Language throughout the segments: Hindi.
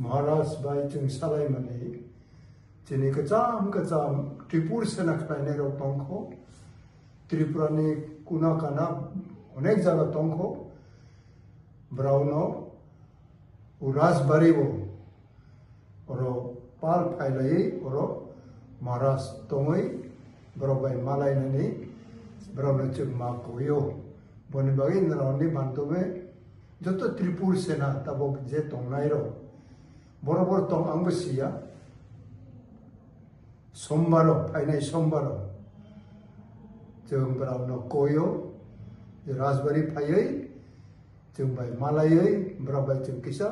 महाराज बाई जों सालायमानै दिनै गोजाम त्रिपुर सेना खालायनाय राव दंखौ त्रिपुरानि कुना काना अनेक जायगा दंखौ ब्राउनाव राजबारियाव अरो पाल फायलायै अरो महाराज दङै ब्रावबाय मालायनानै ब्रावनो जों मा गयो बनि बागै नरावनि बान्दोबे जत त्रिपुर सेना तबो जे दंनाय र बराबर दं आंबो सिया सोमबार फायनाय सोमबार जों ब्रावनो गयो राजबारि फायै जों बाय मालायै ब्रावबाय जों किसा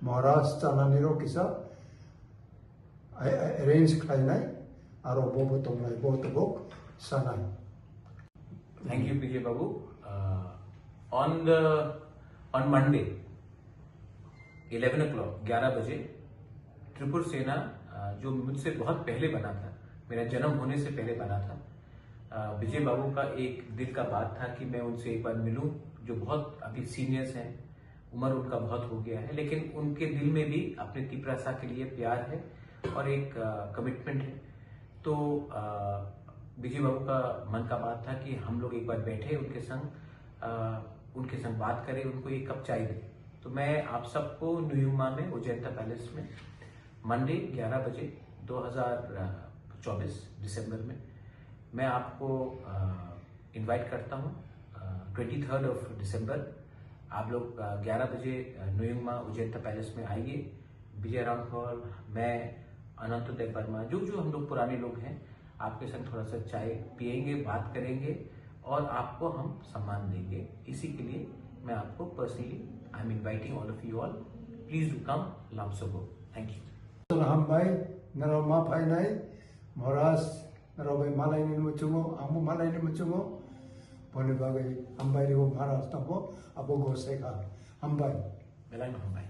महाराज जानानै र किसा अरेन्ज खालायनाय आरो बबो दंनाय बतबो सानाय। Thank you, PJ Babu. On Monday, 11 o'clock, 11 बजे, त्रिपुर सेना जो मुझसे बहुत पहले बना था, मेरा जन्म होने से पहले बना था, विजय बाबू का एक दिल का बात था कि मैं उनसे एक बार मिलूं, जो बहुत अभी सीनियर्स हैं, उम्र उनका बहुत हो गया है, लेकिन उनके दिल में भी अपने त्रिपुरा के लिए प्यार है और एक कमिटमेंट है। तो विजय बाबू का मन का बात था कि हम लोग एक बार बैठे उनके संग बात करें, उनको एक कप चाय दें। तो मैं आप सबको न्यूयुमा में उजैंता पैलेस में मंडे 11 बजे 2024 दिसंबर में मैं आपको इनवाइट करता हूँ। 23 ऑफ दिसंबर आप लोग 11 बजे न्यूयुमा उजैंता पैलेस में आइए। विजय राम हॉल, मैं अनंतोदय वर्मा, जो हम लोग पुराने लोग हैं, आपके संग थोड़ा सा चाय पियेंगे, बात करेंगे और आपको हम सम्मान देंगे। इसी के लिए मैं आपको personally I am inviting all of you all, please do come लामसोगो। Thank you. हम भाई नराव मा फायनाय महाराज नराव भाई मालायनि मुचुङो आंबो मालायनि मुचुङो बनि बागै हामबाय महाराज तंबो आबो गसायखा हामबाय। मेलाय हामबाय।